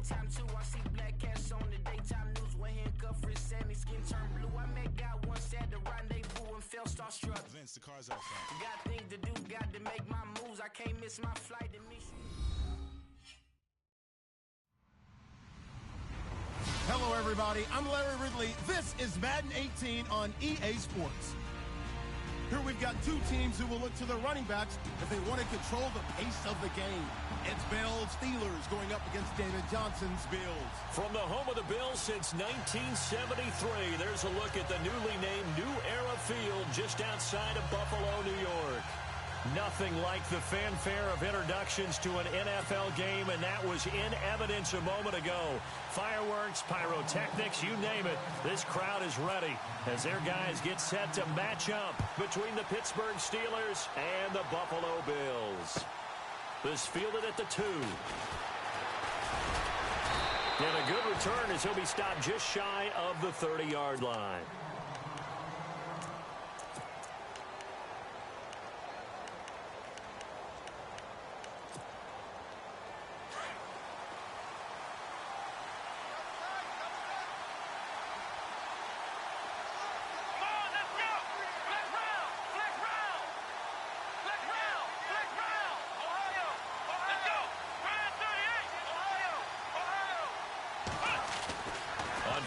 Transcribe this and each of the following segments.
nighttime too. I see black cats on the daytime news. When handcuffed, wrist and his skin turned blue. I met God once at the rendezvous and felt starstruck. Vince, the car's out front. Got things to do, got to make my moves. I can't miss my flight to meet you. Hello, everybody. I'm Larry Ridley. This is Madden 18 on EA Sports. Here we've got two teams who will look to their running backs if they want to control the pace of the game. It's Bills Steelers going up against David Johnson's Bills. From the home of the Bills since 1973, there's a look at the newly named New Era Field just outside of Buffalo, New York. Nothing like the fanfare of introductions to an NFL game, and that was in evidence a moment ago. Fireworks, pyrotechnics, you name it. This crowd is ready as their guys get set to match up between the Pittsburgh Steelers and the Buffalo Bills. This fielded at the 2. And a good return as he'll be stopped just shy of the 30-yard line.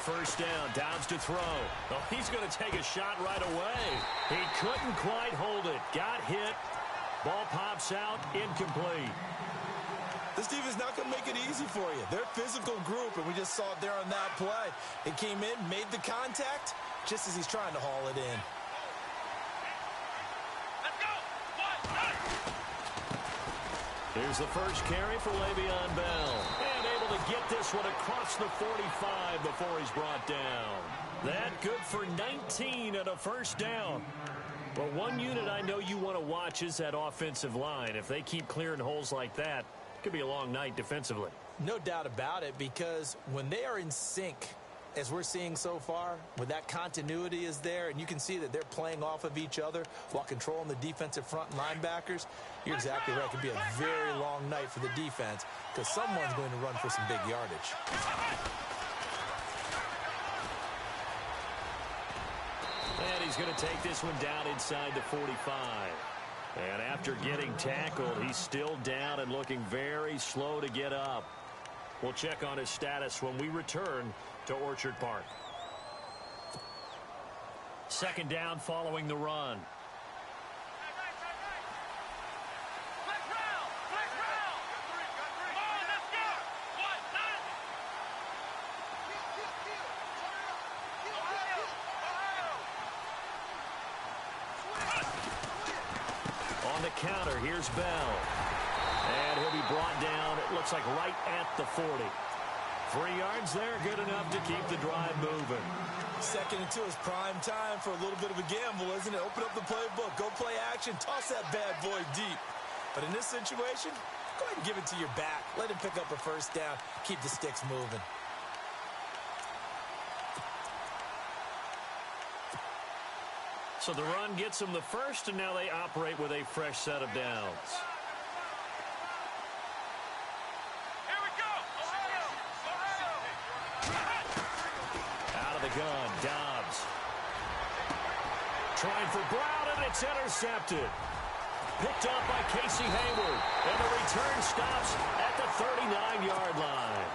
First down, Dobbs to throw. Oh, he's going to take a shot right away. He couldn't quite hold it. Got hit. Ball pops out, incomplete. This defense not going to make it easy for you. They're a physical group, and we just saw it there on that play. It came in, made the contact, just as he's trying to haul it in. Let's go! Here's the first carry for Le'Veon Bell. And able to get this one across the 45 before he's brought down. That good for 19 and a first down. Well, one unit I know you want to watch is that offensive line. If they keep clearing holes like that, it could be a long night defensively. No doubt about it, because when they are in sync, as we're seeing so far, when that continuity is there, and you can see that they're playing off of each other while controlling the defensive front linebackers, you're exactly right. It could be a very long night for the defense because someone's going to run for some big yardage. And he's going to take this one down inside the 45. And after getting tackled, he's still down and looking very slow to get up. We'll check on his status when we return to Orchard Park. Second down following the run. On the counter, here's Bell. And he'll be brought down, it looks like right at the 40. 3 yards there, good enough to keep the drive moving. Second and 2 is prime time for a little bit of a gamble, isn't it? Open up the playbook, go play action, toss that bad boy deep. But in this situation, go ahead and give it to your back. Let him pick up a first down, keep the sticks moving. So the run gets them the first, and now they operate with a fresh set of downs. Here we go! Out of the gun, Dobbs. Trying for Brown, and it's intercepted. Picked up by Casey Hayward, and the return stops at the 39-yard line.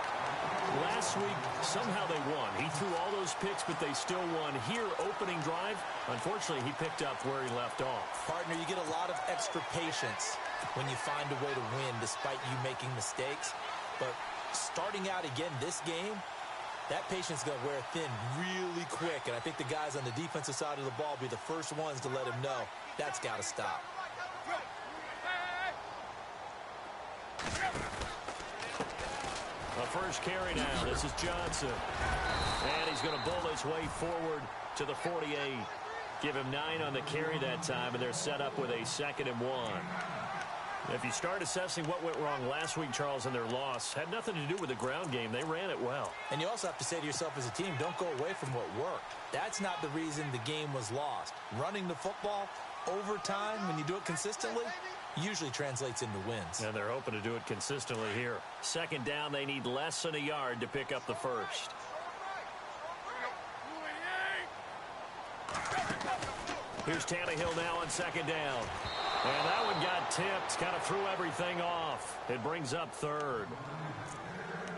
Last week, somehow they won. He threw all those picks, but they still won. Here, opening drive, unfortunately, he picked up where he left off. Partner, you get a lot of extra patience when you find a way to win despite you making mistakes. But starting out again this game, that patience is going to wear thin really quick. And I think the guys on the defensive side of the ball will be the first ones to let him know that's got to stop. A first carry now. This is Johnson. And he's going to bowl his way forward to the 48. Give him 9 on the carry that time, and they're set up with a 2nd and 1. If you start assessing what went wrong last week, Charles, in their loss, had nothing to do with the ground game. They ran it well. And you also have to say to yourself as a team, don't go away from what worked. That's not the reason the game was lost. Running the football over time, when you do it consistently, usually translates into wins. And they're hoping to do it consistently here. Second down, they need less than a yard to pick up the first. Here's Tannehill now on second down. And that one got tipped, kind of threw everything off. It brings up third.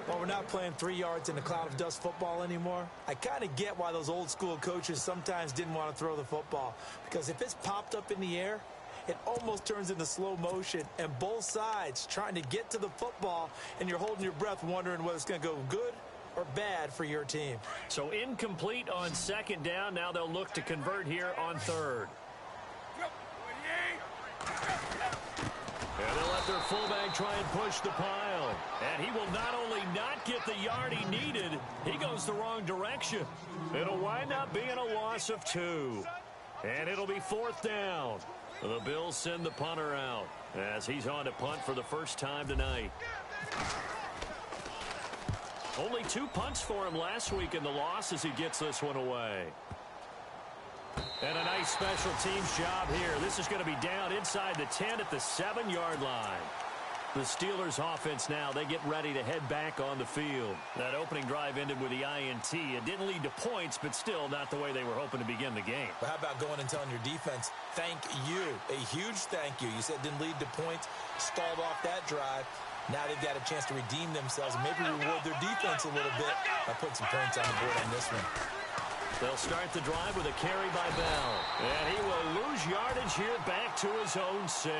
Well, we're not playing 3 yards in a cloud of dust football anymore. I kind of get why those old school coaches sometimes didn't want to throw the football. Because if it's popped up in the air, it almost turns into slow motion. And both sides trying to get to the football, and you're holding your breath wondering whether it's going to go good or bad for your team. So incomplete on second down. Now they'll look to convert here on third. And they'll let their fullback try and push the pile. And he will not only not get the yard he needed, he goes the wrong direction. It'll wind up being a loss of 2. And it'll be fourth down. The Bills send the punter out as he's on to punt for the first time tonight. Only 2 punts for him last week in the loss as he gets this one away. And a nice special teams job here. This is going to be down inside the 10 at the 7-yard line. The Steelers offense now, they get ready to head back on the field. That opening drive ended with the INT. It didn't lead to points, but still not the way they were hoping to begin the game. But how about going and telling your defense, thank you, a huge thank you. You said it didn't lead to points, stalled off that drive. Now they've got a chance to redeem themselves and maybe reward their defense a little bit by putting some points on the board on this one. They'll start the drive with a carry by Bell. And he will lose yardage here back to his own 6.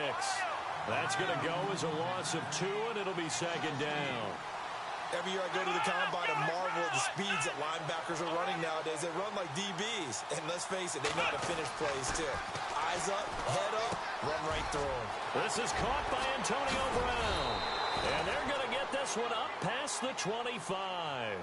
That's going to go as a loss of 2, and it'll be second down. Every year I go to the combine and marvel at the speeds that linebackers are running nowadays. They run like DBs. And let's face it, they know how to finish plays too. Eyes up, head up, run right through them. This is caught by Antonio Brown. And they're going to get this one up past the 25.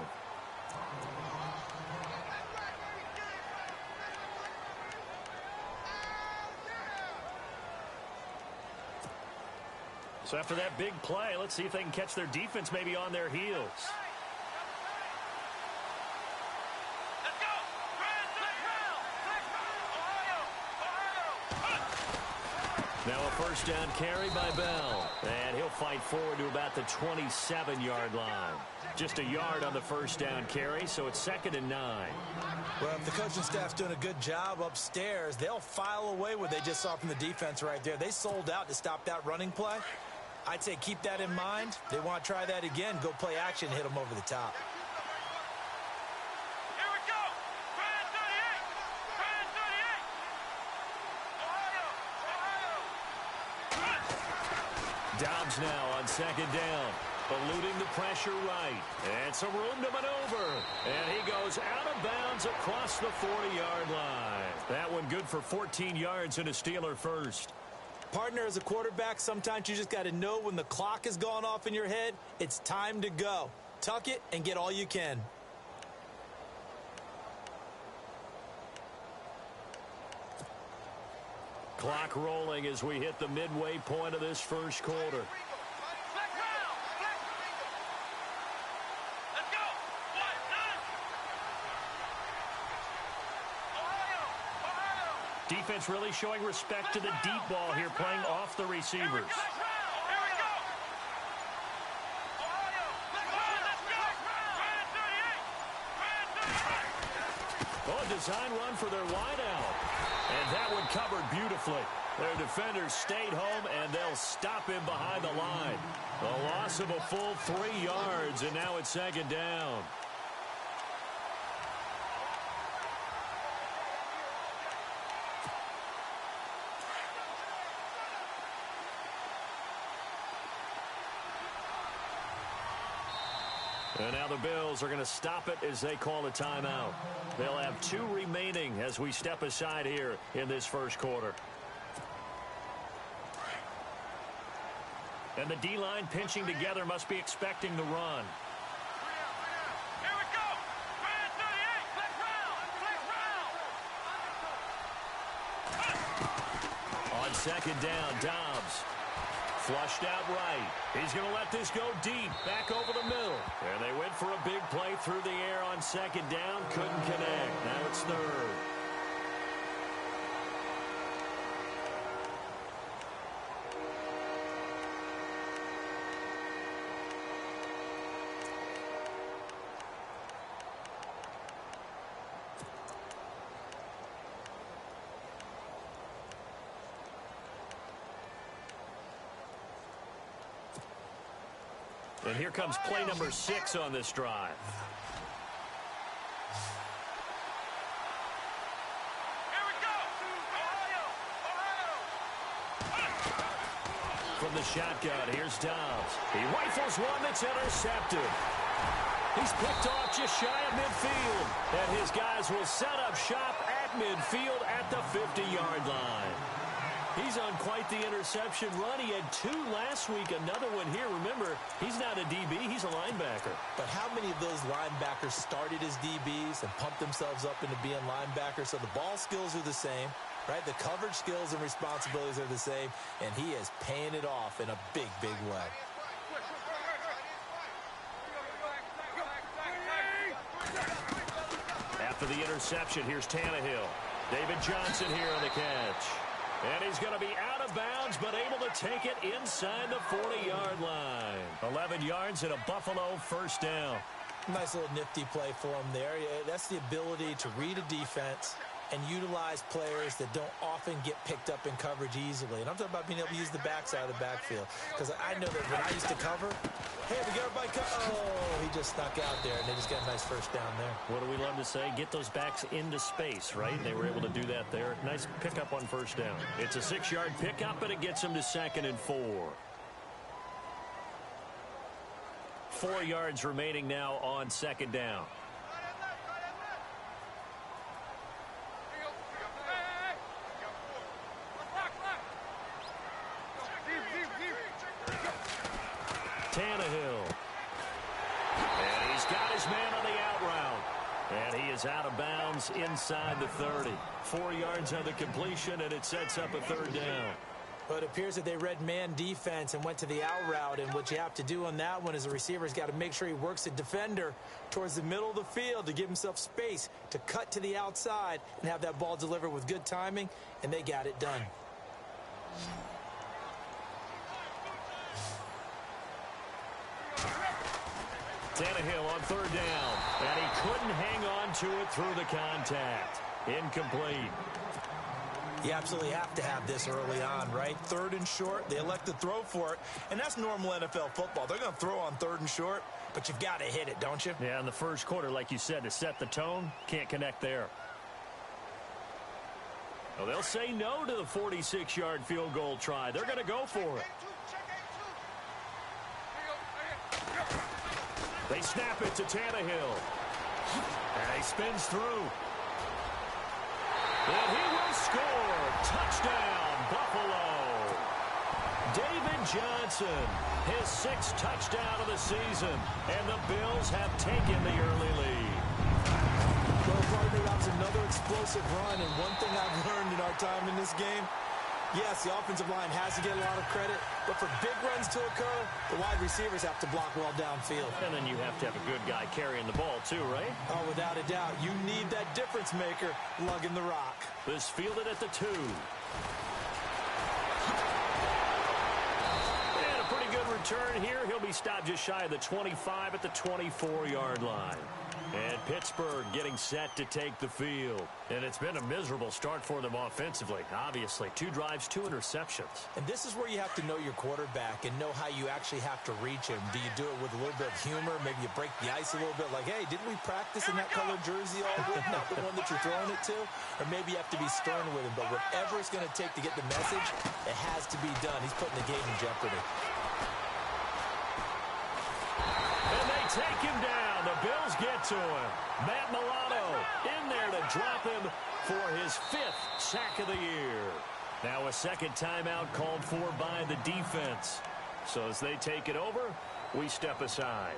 So after that big play, let's see if they can catch their defense maybe on their heels. Let's go! Now a first down carry by Bell. And he'll fight forward to about the 27-yard line. Just a yard on the first down carry, so it's 2nd and 9. Well, if the coaching staff's doing a good job upstairs, they'll file away what they just saw from the defense right there. They sold out to stop that running play. I'd say keep that in mind. They want to try that again, go play action, hit them over the top. Here we go! Brand 38! Brand 38! Ohio! Dobbs now on second down. Eluding the pressure right. And some room to maneuver. And he goes out of bounds across the 40-yard line. That one good for 14 yards and a Steeler first. Partner, as a quarterback, sometimes you just got to know when the clock has gone off in your head, it's time to go. Tuck it and get all you can. Clock rolling as we hit the midway point of this first quarter. Defense really showing respect to the deep ball here, playing off the receivers. Oh, a design run for their wideout. And that one covered beautifully. Their defenders stayed home, and they'll stop him behind the line. A loss of a full 3 yards, and now it's second down. And now the Bills are going to stop it as they call a timeout. They'll have 2 remaining as we step aside here in this first quarter. And the D-line pinching together must be expecting the run. Here we go! Brand 38! Flex round! On second down, Dobbs. Flushed out right. He's going to let this go deep, back over the middle. And they went for a big play through the air on second down. Couldn't connect. Now it's third. And here comes play number 6 on this drive. Here we go. Ohio. From the shotgun, here's Dobbs. He rifles one that's intercepted. He's picked off just shy of midfield. And his guys will set up shop at midfield at the 50-yard line. He's on quite the interception run. He had 2 last week, another one here. Remember, he's not a DB, he's a linebacker. But how many of those linebackers started as DBs and pumped themselves up into being linebackers? So the ball skills are the same, right? The coverage skills and responsibilities are the same, and he is paying it off in a big, big way. After the interception, here's Tannehill. David Johnson here on the catch. And he's going to be out of bounds, but able to take it inside the 40-yard line. 11 yards and a Buffalo first down. Nice little nifty play for him there. That's the ability to read a defense and utilize players that don't often get picked up in coverage easily. And I'm talking about being able to use the backside of the backfield. Because I know that when I used to cover, hey, we got everybody oh, he just snuck out there, and they just got a nice first down there. What do we love to say? Get those backs into space, right? They were able to do that there. Nice pickup on first down. It's a 6-yard pickup, and it gets him to 2nd and 4. 4 yards remaining now on 2nd down. Tannehill. And he's got his man on the out route. And he is out of bounds inside the 30. 4 yards on the completion, and it sets up a 3rd down. But it appears that they read man defense and went to the out route. And what you have to do on that one is the receiver's got to make sure he works the defender towards the middle of the field to give himself space to cut to the outside and have that ball delivered with good timing, and they got it done. Tannehill on 3rd down, and he couldn't hang on to it through the contact. Incomplete. You absolutely have to have this early on, right? 3rd and short, they elect to throw for it, and that's normal NFL football. They're going to throw on 3rd and short, but you've got to hit it, don't you? Yeah, in the first quarter, like you said, to set the tone, can't connect there. Well, they'll say no to the 46-yard field goal try. They're going to go for it. They snap it to Tannehill. And he spins through. And he will score. Touchdown, Buffalo. David Johnson, his 6th touchdown of the season. And the Bills have taken the early lead. Well, partner, that was another explosive run. And one thing I've learned in our time in this game, yes, the offensive line has to get a lot of credit, but for big runs to occur, the wide receivers have to block well downfield. And then you have to have a good guy carrying the ball too, right? Oh, without a doubt. You need that difference maker lugging the rock. This fielded at the 2. And a pretty good return here. He'll be stopped just shy of the 25 at the 24-yard line. And Pittsburgh getting set to take the field. And it's been a miserable start for them offensively, obviously. 2 drives, 2 interceptions. And this is where you have to know your quarterback and know how you actually have to reach him. Do you do it with a little bit of humor? Maybe you break the ice a little bit like, hey, didn't we practice in that colored jersey all week, not the one that you're throwing it to? Or maybe you have to be stern with him. But whatever it's going to take to get the message, it has to be done. He's putting the game in jeopardy. And they take him down. The Bills get to him. Matt Milano in there to drop him for his 5th sack of the year. Now a 2nd timeout called for by the defense. So as they take it over, we step aside.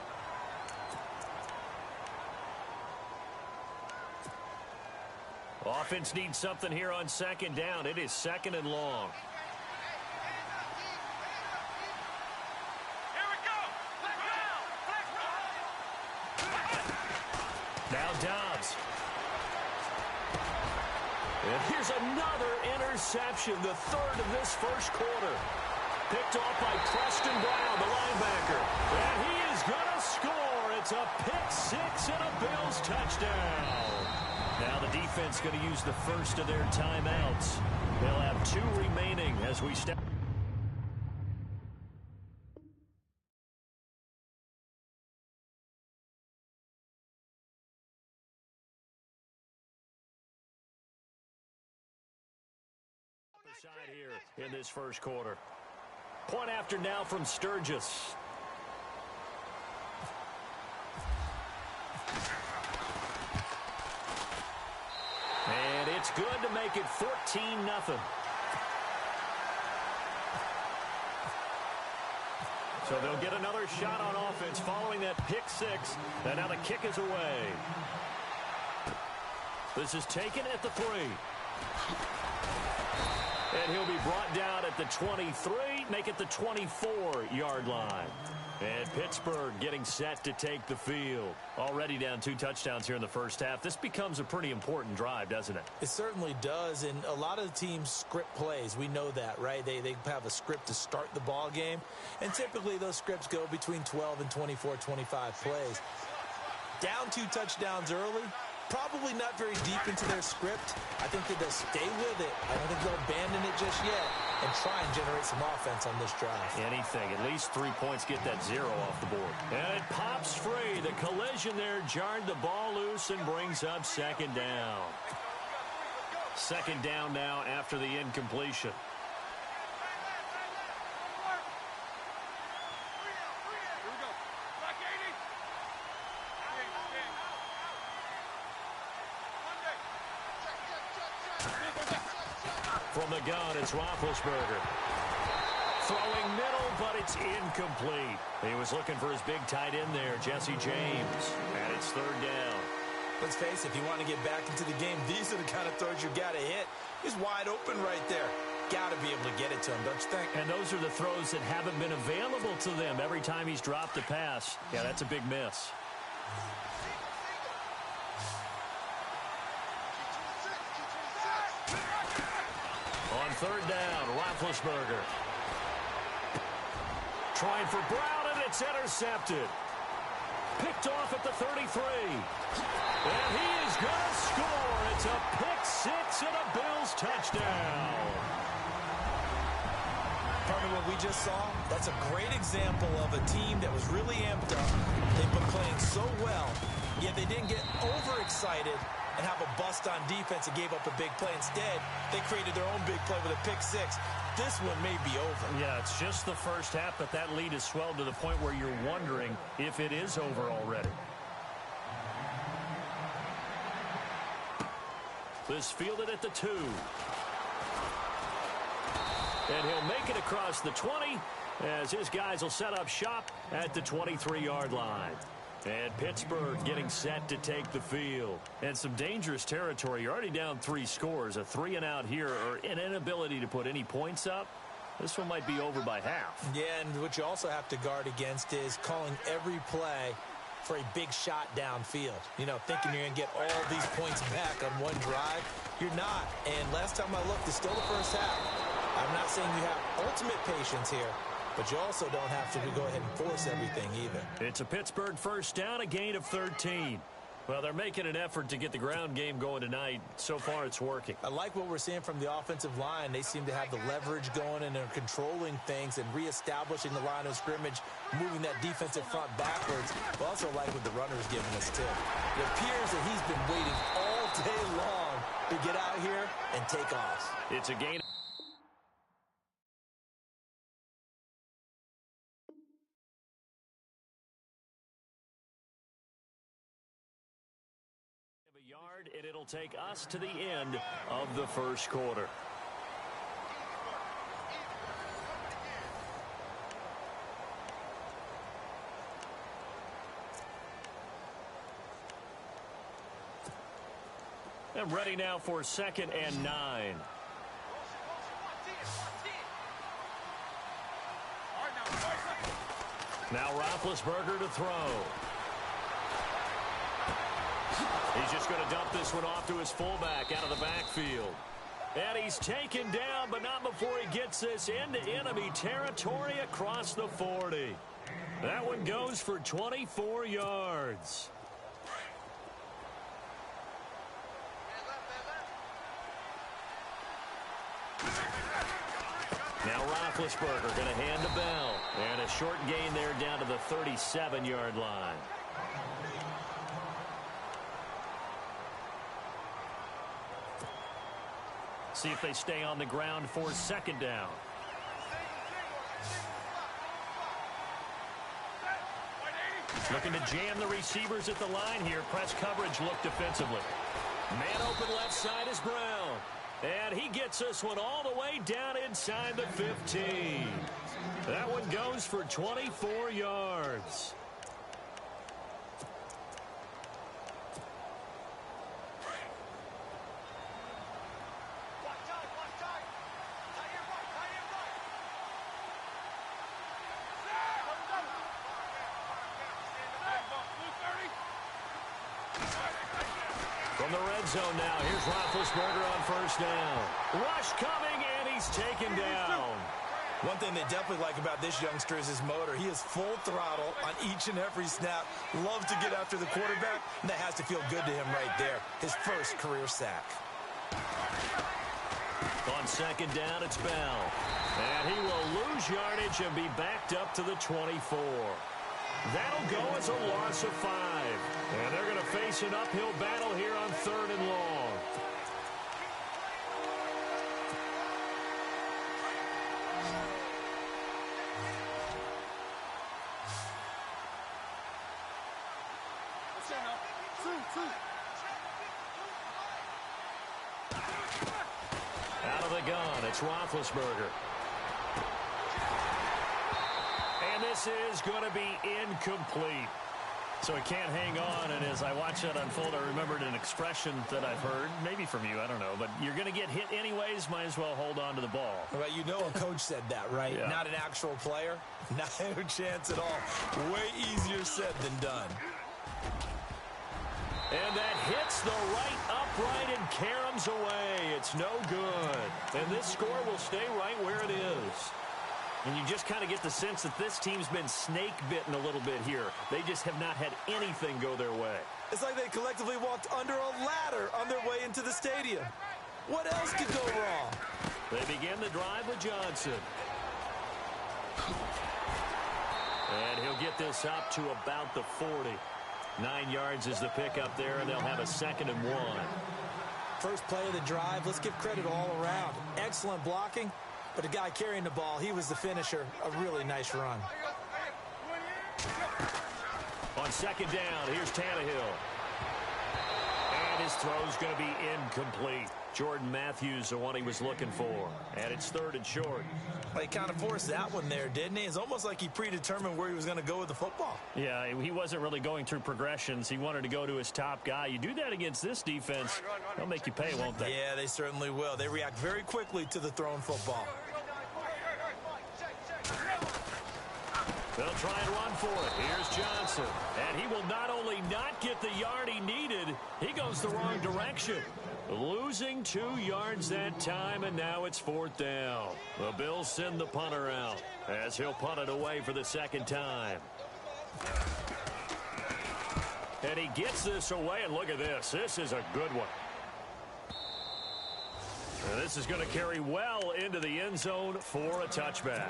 Offense needs something here on 2nd down. It is 2nd and long. Now Dobbs. And here's another interception, the 3rd of this first quarter. Picked off by Preston Brown, the linebacker. And he is going to score. It's a pick 6 and a Bills touchdown. Now the defense going to use the first of their timeouts. They'll have 2 remaining as we step. side here in this first quarter. Point after now from Sturgis. And it's good to make it 14-0. So they'll get another shot on offense following that pick six. And now the kick is away. This is taken at the 3. And he'll be brought down at the 23, make it the 24-yard line. And Pittsburgh getting set to take the field. Already down 2 touchdowns here in the first half. This becomes a pretty important drive, doesn't it? It certainly does, and a lot of the teams script plays. We know that, right? They have a script to start the ball game, and typically those scripts go between 12 and 24, 25 plays. Down 2 touchdowns early, probably not very deep into their script. I think that they'll stay with it. I don't think they'll abandon it just yet and try and generate some offense on this drive. Anything. At least 3 points, get that 0 off the board. And it pops free. The collision there jarred the ball loose and brings up second down. Second down now after the incompletion. From the gun, it's Roethlisberger. Throwing middle, but it's incomplete. He was looking for his big tight end there, Jesse James. And it's third down. Let's face it, if you want to get back into the game, these are the kind of throws you got to hit. He's wide open right there. Got to be able to get it to him, don't you think? And those are the throws that haven't been available to them every time he's dropped a pass. Yeah, that's a big miss. On third down, Roethlisberger. Trying for Brown, and it's intercepted. Picked off at the 33. And he is going to score. It's a pick six and a Bills touchdown. Partner, what we just saw, that's a great example of a team that was really amped up. They've been playing so well, yet they didn't get overexcited and have a bust on defense and gave up a big play. Instead, they created their own big play with a pick six. This one may be over. Yeah, it's just the first half, but that lead has swelled to the point where you're wondering if it is over already. This fielded at the 2. And he'll make it across the 20 as his guys will set up shop at the 23-yard line. And Pittsburgh getting set to take the field. And some dangerous territory. You're already down 3 scores. A 3-and-out here, or an inability to put any points up. This one might be over by half. Yeah, and what you also have to guard against is calling every play for a big shot downfield. You know, thinking you're going to get all these points back on one drive. You're not. And last time I looked, it's still the first half. I'm not saying you have ultimate patience here, but you also don't have to go ahead and force everything either. It's a Pittsburgh first down, a gain of 13. Well, they're making an effort to get the ground game going tonight. So far, it's working. I like what we're seeing from the offensive line. They seem to have the leverage going, and they're controlling things and reestablishing the line of scrimmage, moving that defensive front backwards. I also like what the runner's giving us, too. It appears that he's been waiting all day long to get out here and take off. It's a gain. Yard, and it'll take us to the end of the first quarter. And ready now for 2nd and 9. Now Roethlisberger to throw. He's just going to dump this one off to his fullback out of the backfield. And he's taken down, but not before he gets this into enemy territory across the 40. That one goes for 24 yards. Now Roethlisberger going to hand to Bell. And a short gain there down to the 37-yard line. See if they stay on the ground for second down. Looking to jam the receivers at the line here. Press coverage look defensively. Man open left side is Brown. And he gets this one all the way down inside the 15. That one goes for 24 yards. From the red zone now, here's Roethlisberger on first down. Rush coming, and he's taken down. One thing they definitely like about this youngster is his motor. He is full throttle on each and every snap. Loves to get after the quarterback, and that has to feel good to him right there. His first career sack. On second down, it's Bell. And he will lose yardage and be backed up to the 24. That'll go as a loss of 5. And they're going to face an uphill battle here on 3rd and long. Out of the gun, it's Roethlisberger. And this is going to be incomplete. So he can't hang on, and as I watch that unfold, I remembered an expression that I've heard, maybe from you, I don't know, but you're going to get hit anyways, might as well hold on to the ball. Well, you know a coach said that, right? Yeah. Not an actual player. No chance at all. Way easier said than done. And that hits the right upright and caroms away. It's no good. And this score will stay right where it is. And you just kind of get the sense that this team's been snake-bitten a little bit here. They just have not had anything go their way. It's like they collectively walked under a ladder on their way into the stadium. What else could go wrong? They begin the drive with Johnson. And he'll get this up to about the 40. 9 yards is the pickup there, and they'll have a 2nd and 1. First play of the drive, let's give credit all around. Excellent blocking, but the guy carrying the ball, he was the finisher. A really nice run. On second down, here's Tannehill. And his throw's going to be incomplete. Jordan Matthews, the one he was looking for. And it's 3rd and short. Well, he kind of forced that one there, didn't he? It's almost like he predetermined where he was going to go with the football. Yeah, he wasn't really going through progressions. He wanted to go to his top guy. You do that against this defense, they'll make you pay, won't they? Yeah, they certainly will. They react very quickly to the thrown football. They'll try and run for it. Here's Johnson. And he will not only not get the yard he needed, he goes the wrong direction. Losing 2 yards that time, and now it's 4th down. The Bills send the punter out as he'll punt it away for the 2nd time. And he gets this away, and look at this. This is a good one. And this is going to carry well into the end zone for a touchback.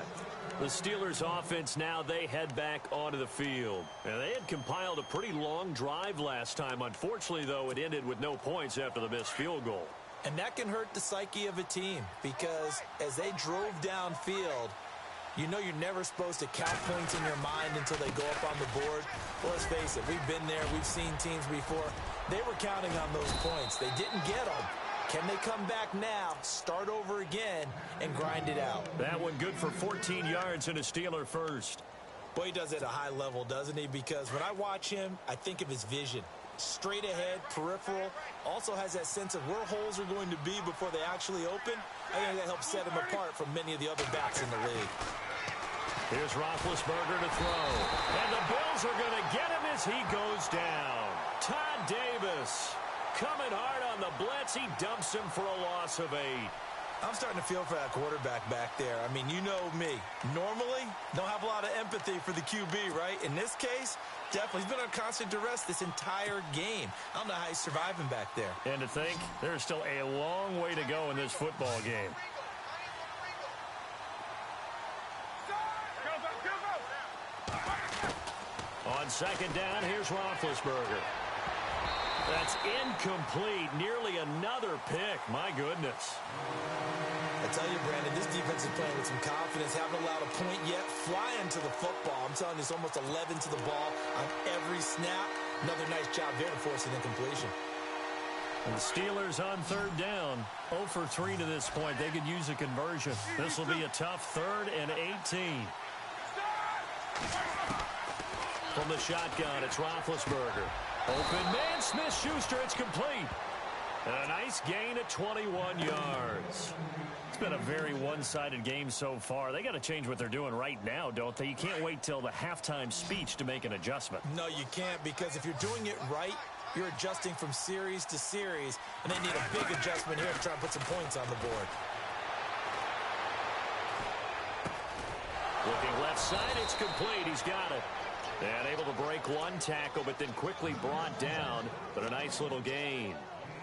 The Steelers offense now, they head back onto the field. And they had compiled a pretty long drive last time. Unfortunately, though, it ended with no points after the missed field goal. And that can hurt the psyche of a team because as they drove downfield, you know you're never supposed to count points in your mind until they go up on the board. Well, let's face it, we've been there. We've seen teams before. They were counting on those points. They didn't get them. Can they come back now, start over again, and grind it out? That one good for 14 yards and a Steeler first. Boy, he does it at a high level, doesn't he? Because when I watch him, I think of his vision. Straight ahead, peripheral, also has that sense of where holes are going to be before they actually open. I think that helps set him apart from many of the other backs in the league. Here's Roethlisberger to throw. And the Bills are going to get him as he goes down. Todd Davis coming hard on the blitz. He dumps him for a loss of 8. I'm starting to feel for that quarterback back there. I mean, you know me. Normally, don't have a lot of empathy for the QB, right? In this case, definitely. He's been on constant duress this entire game. I don't know how he's surviving back there. And to think, there's still a long way to go in this football game. On second down, here's Roethlisberger. That's incomplete. Nearly another pick. My goodness. I tell you, Brandon, this defense is playing with some confidence. Haven't allowed a point yet. Flying to the football. I'm telling you, it's almost 11 to the ball on every snap. Another nice job there to force an incompletion. And the Steelers on third down. 0 for 3 to this point. They could use a conversion. This will be a tough 3rd and 18. From the shotgun, it's Roethlisberger. Open man, Smith-Schuster, it's complete. And a nice gain at 21 yards. It's been a very one-sided game so far. They got to change what they're doing right now, don't they? You can't wait till the halftime speech to make an adjustment. No, you can't, because if you're doing it right, you're adjusting from series to series, and they need a big adjustment here to try and put some points on the board. Looking left side, it's complete. He's got it. And able to break one tackle, but then quickly brought down. But a nice little gain.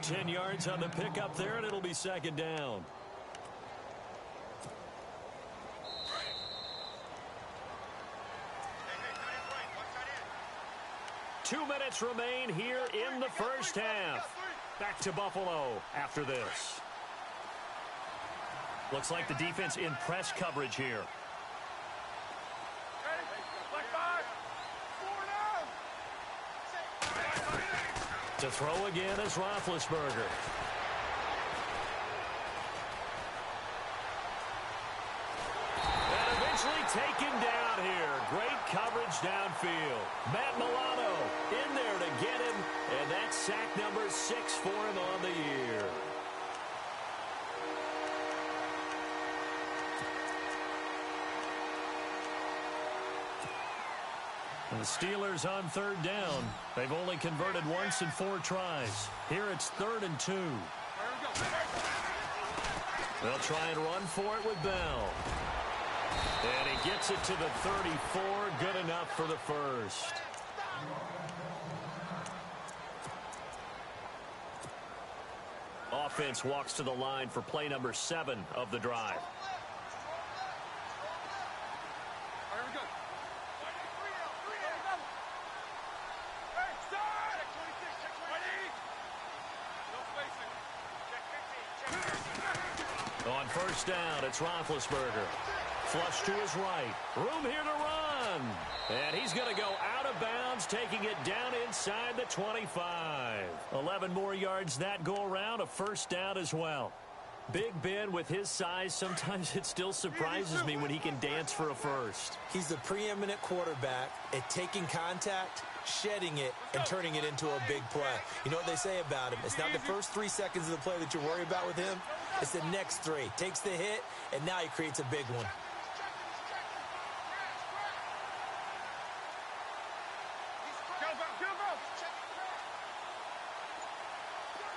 10 yards on the pickup there, and it'll be 2nd down. Two minutes remain here in the first half. Back to Buffalo after this. Looks like the defense in press coverage here. To throw again is Roethlisberger. And eventually taken down here. Great coverage downfield. Matt Milano in there to get him. And that's sack number 6 for him on the year. And the Steelers on third down. They've only converted once in 4 tries. Here it's 3rd and 2. They'll try and run for it with Bell. And he gets it to the 34. Good enough for the first. Offense walks to the line for play number 7 of the drive. On first down, it's Roethlisberger. Flush to his right. Room here to run. And he's going to go out of bounds, taking it down inside the 25. 11 more yards that go around, a first down as well. Big Ben, with his size, sometimes it still surprises me when he can dance for a first. He's the preeminent quarterback at taking contact, shedding it, and turning it into a big play. You know what they say about him? It's not the first 3 seconds of the play that you worry about with him. It's the next 3. Takes the hit, and now he creates a big one.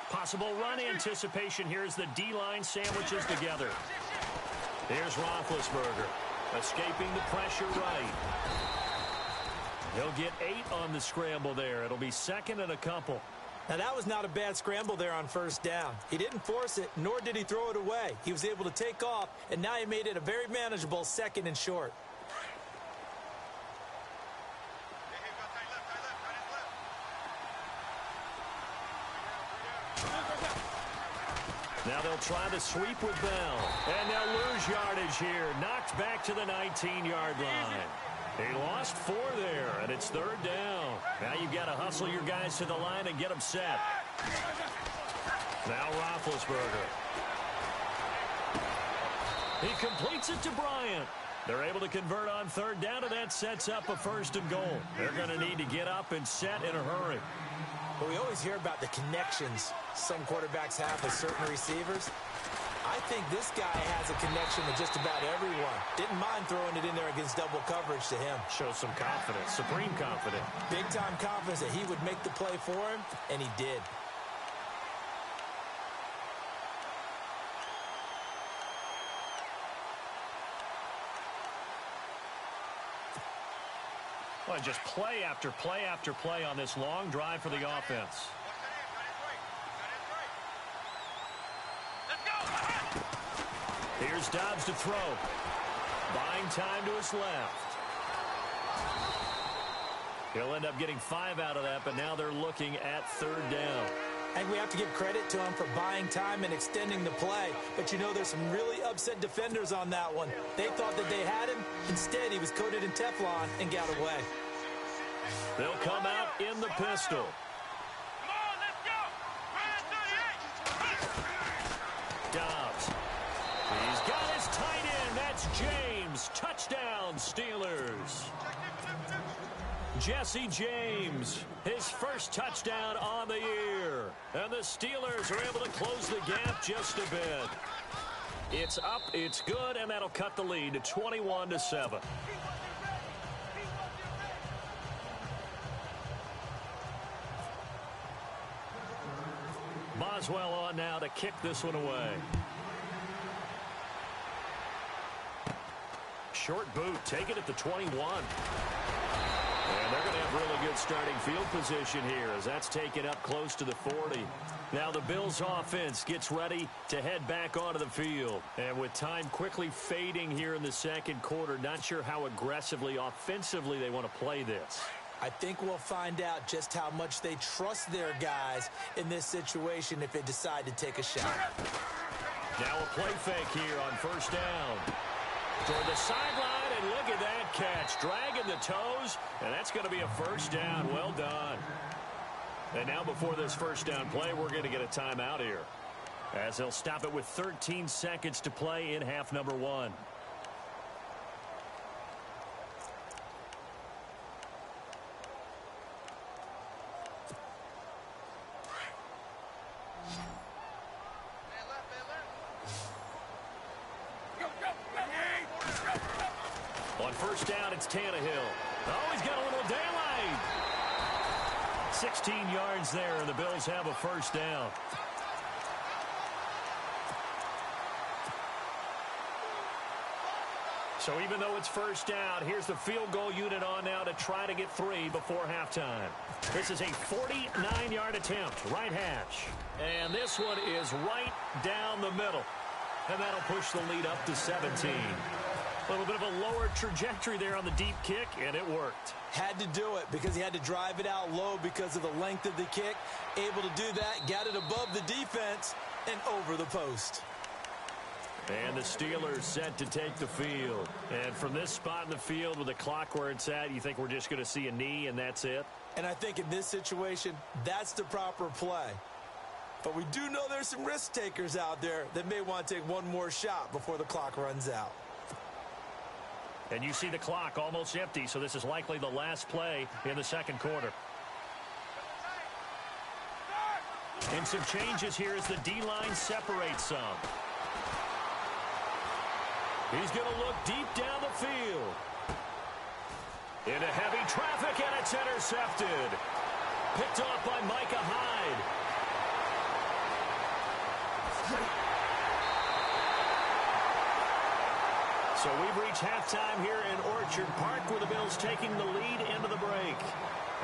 Possible run anticipation here as the D-line sandwiches together. Here's Roethlisberger, escaping the pressure right. He'll get 8 on the scramble there. It'll be 2nd and a couple. Now, that was not a bad scramble there on first down. He didn't force it, nor did he throw it away. He was able to take off, and now he made it a very manageable 2nd and short. Now they'll try the sweep with Bell. And they'll lose yardage here. Knocked back to the 19-yard line. He lost 4 there, and it's 3rd down. Now you've got to hustle your guys to the line and get them set. Now Roethlisberger. He completes it to Bryant. They're able to convert on 3rd down, and that sets up a 1st and goal. They're going to need to get up and set in a hurry. But we always hear about the connections some quarterbacks have with certain receivers. I think this guy has a connection with just about everyone. Didn't mind throwing it in there against double coverage to him. Shows some confidence, supreme confidence. Big-time confidence that he would make the play for him, and he did. Well, just play after play after play on this long drive for the offense. Here's Dobbs to throw. Buying time to his left. He'll end up getting 5 out of that, but now they're looking at 3rd down. And we have to give credit to him for buying time and extending the play. But you know, there's some really upset defenders on that one. They thought that they had him. Instead, he was coated in Teflon and got away. They'll come out in the pistol. Come on, let's go. Ryan 38. Dobbs. He's got his tight end. That's James. Touchdown, Steelers. Jesse James, his first touchdown on the year. And the Steelers are able to close the gap just a bit. It's up, it's good, and that'll cut the lead to 21-7. Boswell on now to kick this one away. Short boot, taken at the 21. And they're going to have really good starting field position here as that's taken up close to the 40. Now the Bills offense gets ready to head back onto the field. And with time quickly fading here in the second quarter, not sure how aggressively, offensively they want to play this. I think we'll find out just how much they trust their guys in this situation if they decide to take a shot. Now a play fake here on 1st down. Toward the sideline, and look at that catch. Dragging the toes, and that's going to be a 1st down. Well done. And now before this 1st down play, we're going to get a timeout here, as they'll stop it with 13 seconds to play in half number 1. On 1st down, it's Tannehill. Oh, he's got a little daylight. 16 yards there, and the Bills have a 1st down. So even though it's 1st down, here's the field goal unit on now to try to get 3 before halftime. This is a 49-yard attempt, right hash. And this one is right down the middle. And that'll push the lead up to 17. A little bit of a lower trajectory there on the deep kick, and it worked. Had to do it because he had to drive it out low because of the length of the kick. Able to do that, got it above the defense and over the post. And the Steelers set to take the field. And from this spot in the field with the clock where it's at, you think we're just going to see a knee and that's it? And I think in this situation, that's the proper play. But we do know there's some risk takers out there that may want to take one more shot before the clock runs out. And you see the clock almost empty, so this is likely the last play in the second quarter. And some changes here as the D-line separates some. He's going to look deep down the field. Into heavy traffic, and it's intercepted. Picked off by Micah Hyde. So we've reached halftime here in Orchard Park with the Bills taking the lead into the break.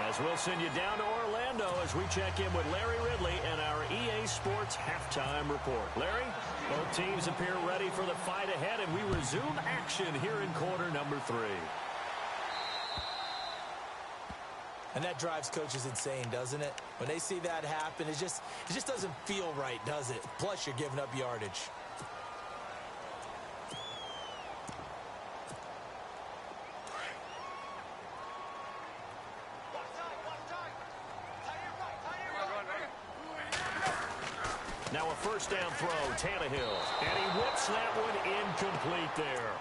As we'll send you down to Orlando as we check in with Larry Ridley and our EA Sports halftime report. Larry, both teams appear ready for the fight ahead, and we resume action here in quarter number 3. And that drives coaches insane, doesn't it? When they see that happen, it just doesn't feel right, does it? Plus, you're giving up yardage. Now a 1st down throw, Tannehill. And he whips that one incomplete there.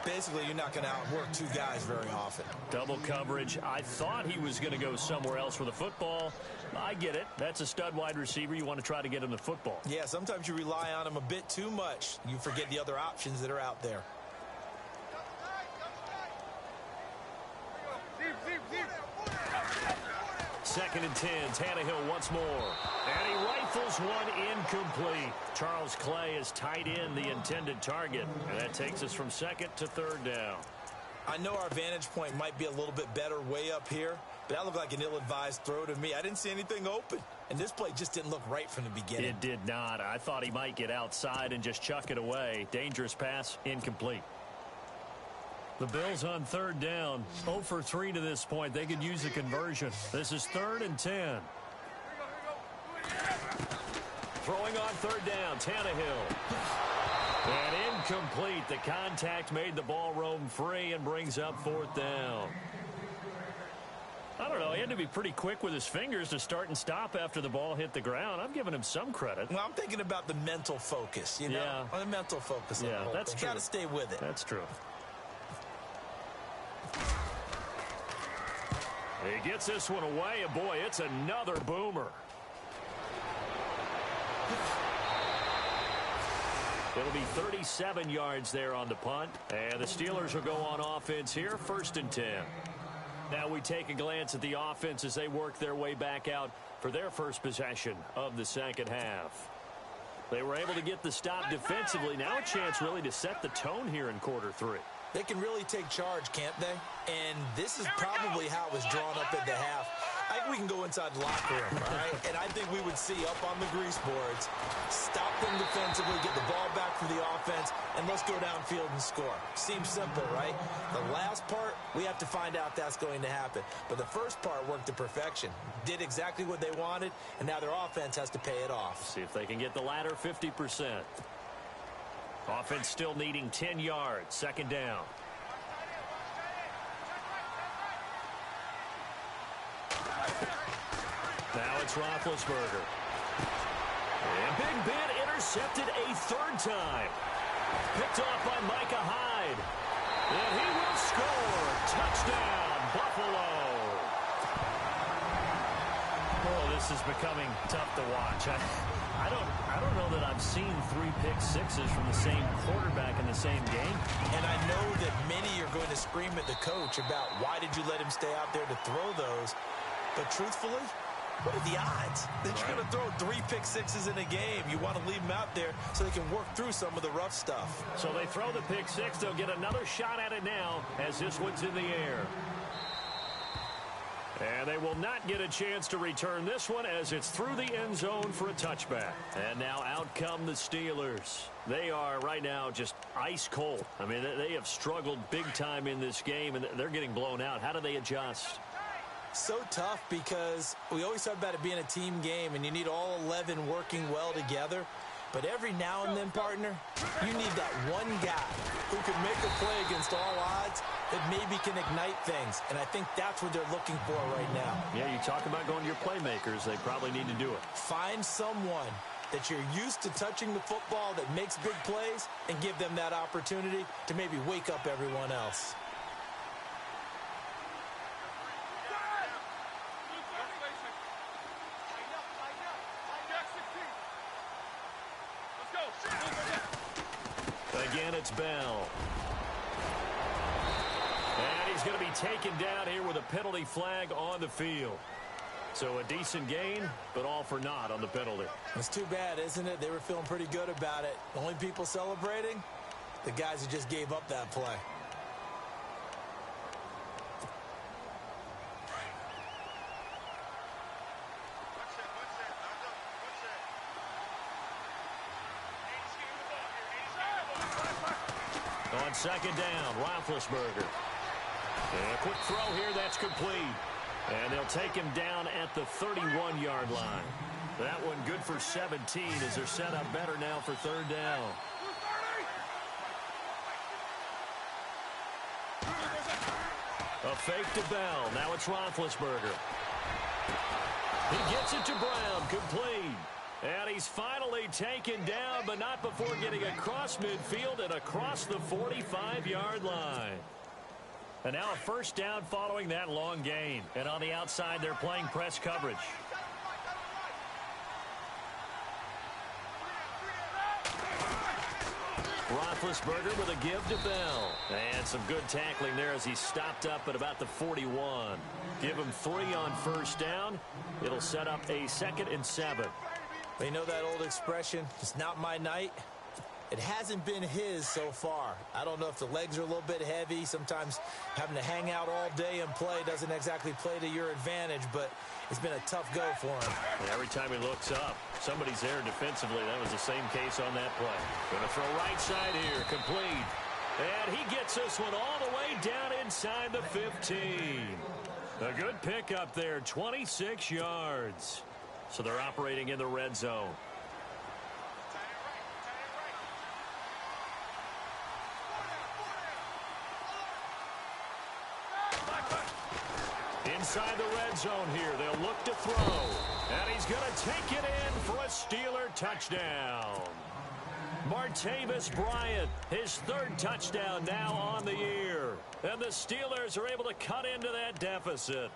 Basically, you're not going to outwork 2 guys very often. Double coverage. I thought he was going to go somewhere else with the football. I get it. That's a stud wide receiver. You want to try to get him the football. Yeah, sometimes you rely on him a bit too much. You forget the other options that are out there. Second and 10, Tannehill once more. And he rifles one incomplete. Charles Clay is tight in the intended target. And that takes us from 2nd to 3rd down. I know our vantage point might be a little bit better way up here, but that looked like an ill-advised throw to me. I didn't see anything open. And this play just didn't look right from the beginning. It did not. I thought he might get outside and just chuck it away. Dangerous pass, incomplete. The Bills on third down. 0 for 3 to this point. They could use a conversion. This is 3rd and 10. Throwing on third down, Tannehill. And incomplete. The contact made the ball roam free and brings up 4th down. I don't know. He had to be pretty quick with his fingers to start and stop after the ball hit the ground. I'm giving him some credit. Well, I'm thinking about the mental focus, you know? Yeah. The mental focus. Yeah, that's true. Got to stay with it. That's true. He gets this one away, and boy, it's another boomer. It'll be 37 yards there on the punt, and the Steelers will go on offense here, 1st and 10. Now we take a glance at the offense as they work their way back out for their first possession of the second half. They were able to get the stop defensively. Now a chance really to set the tone here in quarter 3. They can really take charge, can't they? And this is probably how it was drawn up at the half. I think we can go inside the locker room, all right? And I think we would see up on the grease boards, stop them defensively, get the ball back for the offense, and let's go downfield and score. Seems simple, right? The last part, we have to find out that's going to happen. But the first part worked to perfection. Did exactly what they wanted, and now their offense has to pay it off. See if they can get the latter 50%. Offense still needing 10 yards. 2nd down. Now it's Roethlisberger. And Big Ben intercepted a 3rd time. Picked off by Micah Hyde. And he will score. Touchdown, Buffalo. Oh, this is becoming tough to watch. I don't know that I've seen 3 pick sixes from the same quarterback in the same game. And I know that many are going to scream at the coach about why did you let him stay out there to throw those. But truthfully, what are the odds that you're going to throw 3 pick sixes in a game? You want to leave them out there so they can work through some of the rough stuff. So they throw the pick 6. They'll get another shot at it now as this one's in the air. And they will not get a chance to return this one as it's through the end zone for a touchback. And now out come the Steelers. They are right now just ice cold. I mean, they have struggled big time in this game, and they're getting blown out. How do they adjust? So tough because we always talk about it being a team game, and you need all 11 working well together. But every now and then, partner, you need that one guy who can make a play against all odds that maybe can ignite things. And I think that's what they're looking for right now. Yeah, you talk about going to your playmakers. They probably need to do it. Find someone that you're used to touching the football that makes big plays and give them that opportunity to maybe wake up everyone else. Again, it's Bell. And he's going to be taken down here with a penalty flag on the field. So a decent gain, but all for naught on the penalty. It's too bad, isn't it? They were feeling pretty good about it. The only people celebrating, the guys who just gave up that play. On 2nd down, Roethlisberger. And a quick throw here, that's complete. And they'll take him down at the 31-yard line. That one good for 17 as they're set up better now for 3rd down. A fake to Bell. Now it's Roethlisberger. He gets it to Brown, complete. And he's finally taken down, but not before getting across midfield and across the 45-yard line. And now a 1st down following that long gain. And on the outside, they're playing press coverage. Roethlisberger with a give to Bell. And some good tackling there as he stopped up at about the 41. Give him 3 on 1st down. It'll set up a 2nd and 7. You know that old expression, it's not my night? It hasn't been his so far. I don't know if the legs are a little bit heavy. Sometimes having to hang out all day and play doesn't exactly play to your advantage, but it's been a tough go for him. And every time he looks up, somebody's there defensively. That was the same case on that play. Going to throw right side here, complete. And he gets this one all the way down inside the 15. A good pickup there, 26 yards. So they're operating in the red zone. Inside the red zone here, they'll look to throw. And he's going to take it in for a Steeler touchdown. Martavis Bryant, his third touchdown now on the year. And the Steelers are able to cut into that deficit.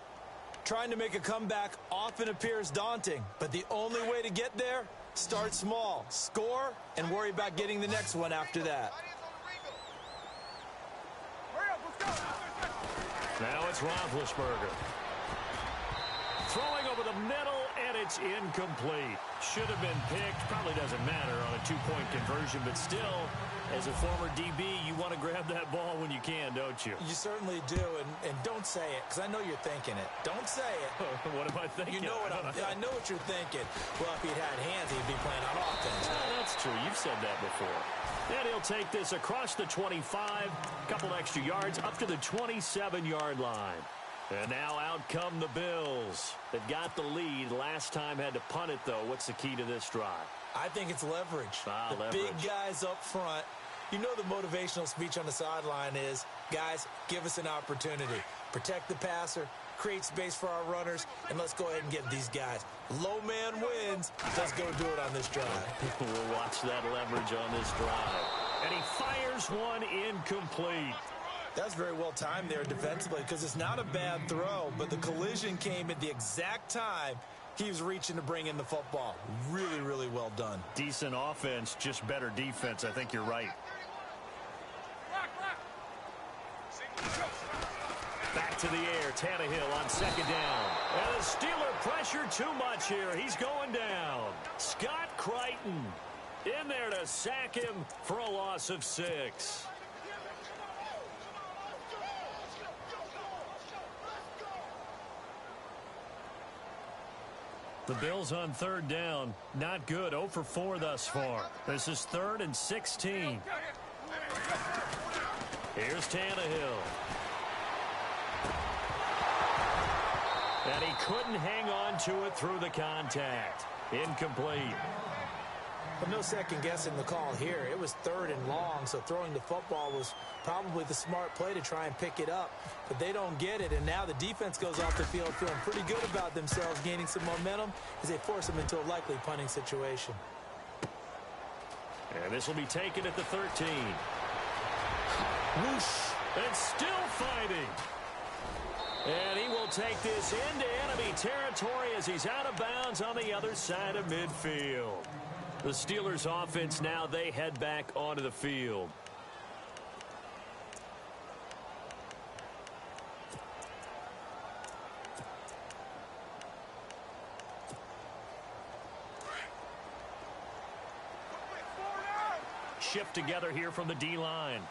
Trying to make a comeback often appears daunting, but the only way to get there, start small, score, and worry about getting the next one after that. Now it's Roethlisberger. Throwing over the middle, and it's incomplete. Should have been picked. Probably doesn't matter on a two-point conversion, but still, as a former DB, you want to grab that ball when you can, don't you? You certainly do, and don't say it, because I know you're thinking it. Don't say it. What am I thinking? You know what I know what you're thinking. Well, if he'd had hands, he'd be playing on offense. Oh, that's true. You've said that before. And he'll take this across the 25, a couple extra yards, up to the 27-yard line. And now out come the Bills. They've got the lead. Last time had to punt it, though. What's the key to this drive? I think it's leverage. Leverage. Big guys up front. You know the motivational speech on the sideline is, guys, give us an opportunity. Protect the passer, create space for our runners, and let's go ahead and get these guys. Low man wins. Let's go do it on this drive. We'll watch that leverage on this drive. And he fires one incomplete. That's very well timed there defensively because it's not a bad throw, but the collision came at the exact time he was reaching to bring in the football. Really, really well done. Decent offense, just better defense. I think you're right. Back to the air, Tannehill on second down. And the Steeler pressure too much here. He's going down. Scott Crichton in there to sack him for a loss of 6. The Bills on third down, not good, 0 for 4 thus far. This is 3rd and 16. Here's Tannehill. And he couldn't hang on to it through the contact. Incomplete. But no second guessing the call here. It was 3rd and long, so throwing the football was probably the smart play to try and pick it up. But they don't get it, and now the defense goes off the field feeling pretty good about themselves, gaining some momentum as they force them into a likely punting situation. And this will be taken at the 13. Whoosh! And still fighting. And he will take this into enemy territory as he's out of bounds on the other side of midfield. The Steelers offense now, they head back onto the field. Shift together here from the D-line.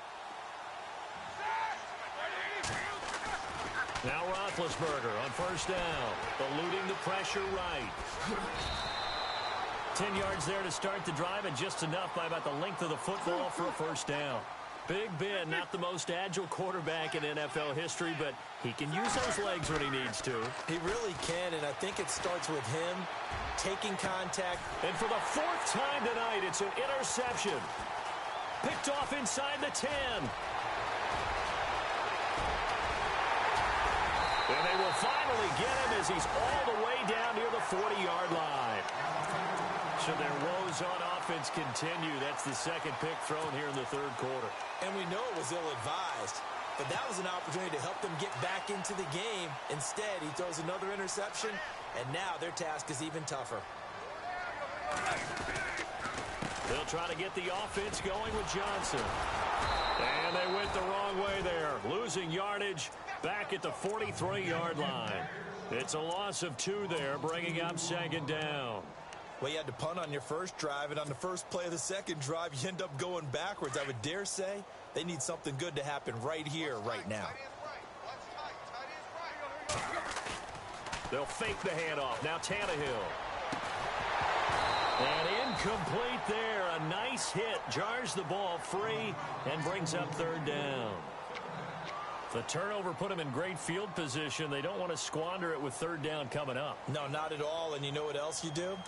Now Roethlisberger on first down, eluding the pressure right. 10 yards there to start the drive, and just enough by about the length of the football for a first down. Big Ben, not the most agile quarterback in NFL history, but he can use those legs when he needs to. He really can, and I think it starts with him taking contact. And for the 4th time tonight, it's an interception. Picked off inside the 10. And they will finally get him as he's all the way down near the 40-yard line. Should their woes on offense continue, that's the second pick thrown here in the 3rd quarter. And we know it was ill-advised, but that was an opportunity to help them get back into the game. Instead, he throws another interception, and now their task is even tougher. They'll try to get the offense going with Johnson. And they went the wrong way there, losing yardage back at the 43-yard line. It's a loss of 2 there, bringing up second down. Well, you had to punt on your first drive, and on the first play of the second drive, you end up going backwards. I would dare say they need something good to happen right here, right now. They'll fake the handoff. Now Tannehill. And incomplete there a nice hit, jars the ball free, and brings up third down. The turnover put them in great field position. They don't want to squander it with third down coming up. No, not at all. And you know what else you do?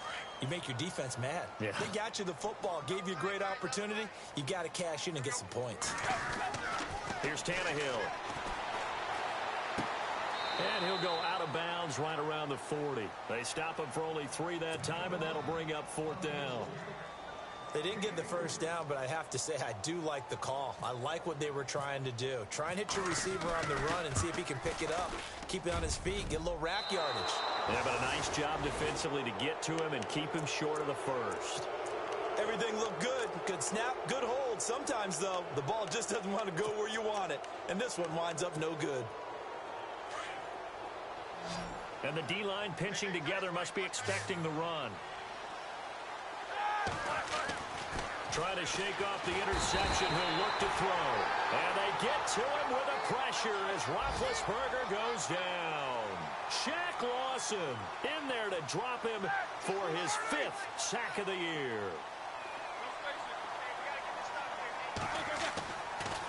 You make your defense mad. Yeah. They got you the football, gave you a great opportunity. You got to cash in and get some points. Here's Tannehill. And he'll go out of bounds right around the 40. They stop him for only 3 that time, and that'll bring up fourth down. They didn't get the first down, but I have to say I do like the call. I like what they were trying to do. Try and hit your receiver on the run and see if he can pick it up. Keep it on his feet, get a little rack yardage. Yeah, but a nice job defensively to get to him and keep him short of the first. Everything looked good. Good snap, good hold. Sometimes, though, the ball just doesn't want to go where you want it. And this one winds up no good. And the D-line pinching together must be expecting the run. Trying to shake off the interception. He'll look to throw. And they get to him with a pressure as Roethlisberger goes down. Shaq Lawson in there to drop him for his 5th sack of the year.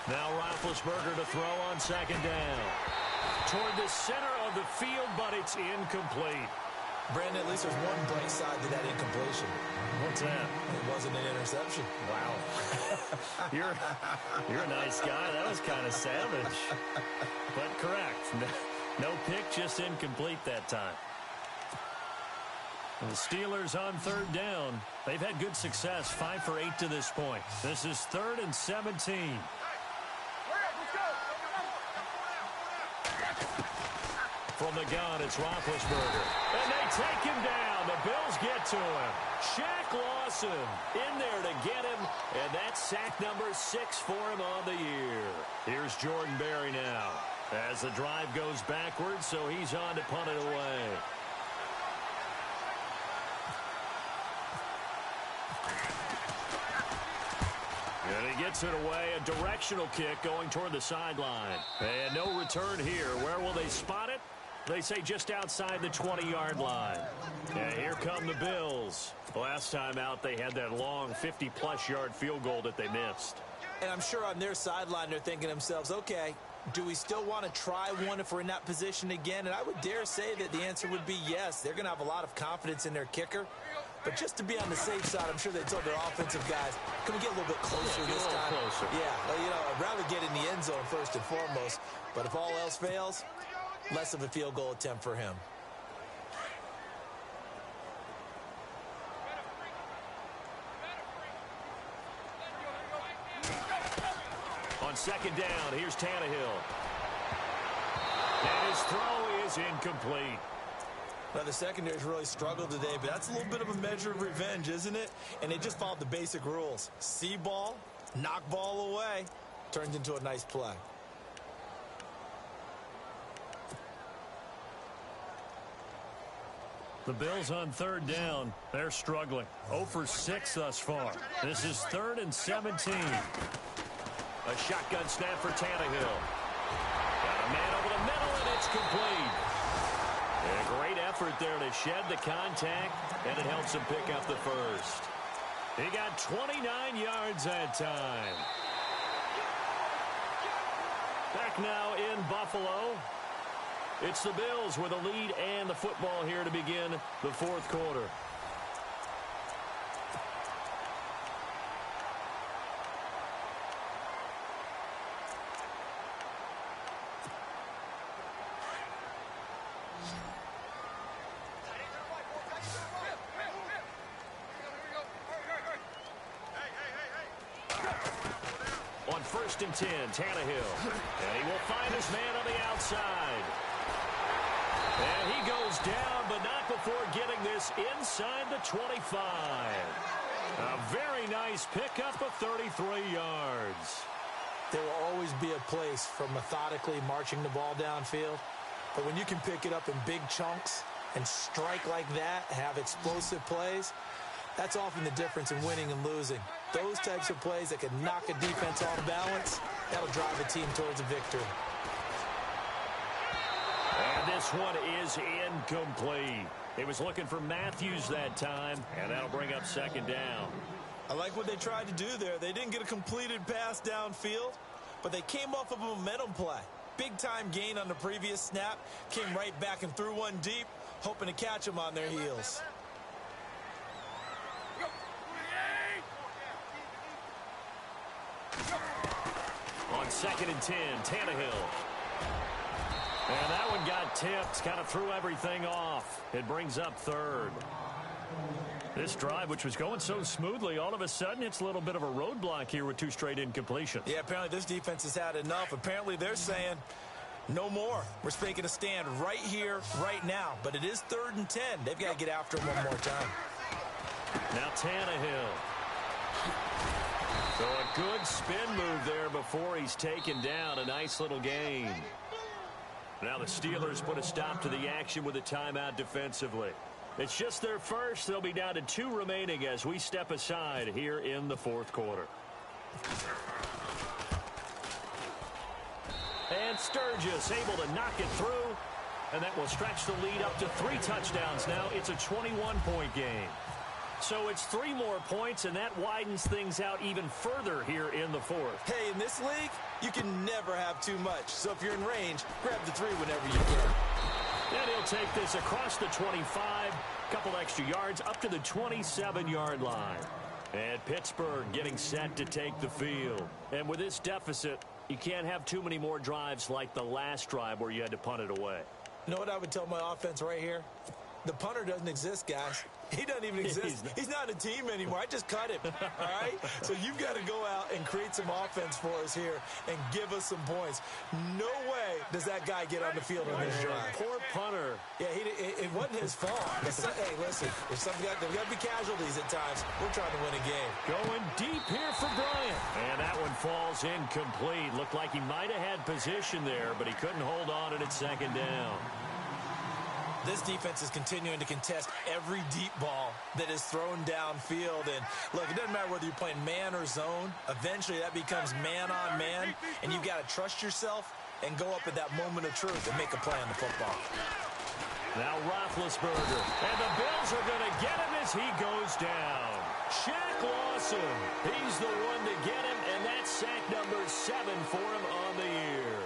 Now Roethlisberger to throw on second down. Toward the center of the field, but it's incomplete. Brandon, at least there's one bright side to that incompletion. What's that? It wasn't an interception. Wow. You're a nice guy. That was kind of savage. But correct. No pick, just incomplete that time. And the Steelers on third down. They've had good success, 5 for 8 to this point. This is 3rd and 17. From the gun, it's Roethlisberger. And they take him down. The Bills get to him. Shaq Lawson in there to get him. And that's sack number 6 for him on the year. Here's Jordan Berry now. As the drive goes backwards, so he's on to punt it away. And he gets it away. A directional kick going toward the sideline. And no return here. Where will they spot it? They say just outside the 20-yard line. And here come the Bills. Last time out, they had that long 50-plus yard field goal that they missed. And I'm sure on their sideline, they're thinking to themselves, okay, do we still want to try one if we're in that position again? And I would dare say that the answer would be yes. They're going to have a lot of confidence in their kicker. But just to be on the safe side, I'm sure they told their offensive guys, can we get a little bit closer this time? Closer. Yeah, well, you know, I'd rather get in the end zone first and foremost. But if all else fails, less of a field goal attempt for him. On second down, here's Tannehill. And his throw is incomplete. Now, the secondary's really struggled today, but that's a little bit of a measure of revenge, isn't it? And they just followed the basic rules. See ball, knock ball away, turns into a nice play. The Bills on third down. They're struggling. 0 for 6 thus far. This is 3rd and 17. A shotgun snap for Tannehill. Got a man over the middle, and it's complete. A great effort there to shed the contact, and it helps him pick up the first. He got 29 yards that time. Back now in Buffalo. It's the Bills with a lead and the football here to begin the 4th quarter. On 1st and 10, Tannehill. And he will find his man on the outside. And he goes down, but not before getting this inside the 25. A very nice pickup of 33 yards. There will always be a place for methodically marching the ball downfield. But when you can pick it up in big chunks and strike like that, have explosive plays, that's often the difference in winning and losing. Those types of plays that can knock a defense off balance, that'll drive a team towards a victory. And this one is incomplete. He was looking for Matthews that time, and that'll bring up second down. I like what they tried to do there. They didn't get a completed pass downfield, but they came off of a momentum play. Big-time gain on the previous snap. Came right back and threw one deep, hoping to catch them on their heels. On 2nd and 10, Tannehill. And that one got tipped, kind of threw everything off. It brings up 3rd. This drive, which was going so smoothly, all of a sudden it's a little bit of a roadblock here with 2 straight incompletions. Yeah, apparently this defense has had enough. Apparently they're saying no more. We're making a stand right here, right now. But it is 3rd and 10. They've got to get after him one more time. Now Tannehill. So a good spin move there before he's taken down. A nice little gain. Now the Steelers put a stop to the action with a timeout defensively. It's just their first. They'll be down to 2 remaining as we step aside here in the 4th quarter. And Sturgis able to knock it through. And that will stretch the lead up to 3 touchdowns now. It's a 21-point game. So it's 3 more points, and that widens things out even further here in the 4th. Hey, in this league, you can never have too much. So if you're in range, grab the 3 whenever you can. And he'll take this across the 25, couple extra yards up to the 27-yard line. And Pittsburgh getting set to take the field. And with this deficit, you can't have too many more drives like the last drive where you had to punt it away. You know what I would tell my offense right here? The punter doesn't exist, guys. He doesn't even exist. He's not a team anymore. I just cut him, all right? So you've got to go out and create some offense for us here and give us some points. No way does that guy get on the field on this drive. Poor punter. Yeah, it wasn't his fault. Hey, listen, if there's got to be casualties at times. We're trying to win a game. Going deep here for Bryant. And that one falls incomplete. Looked like he might have had position there, but he couldn't hold on, and it's 2nd down. This defense is continuing to contest every deep ball that is thrown downfield. And, look, it doesn't matter whether you're playing man or zone. Eventually, that becomes man-on-man, and you've got to trust yourself and go up at that moment of truth and make a play on the football. Now Roethlisberger. And the Bills are going to get him as he goes down. Shaq Lawson. He's the one to get him, and that's sack number 7 for him on the year.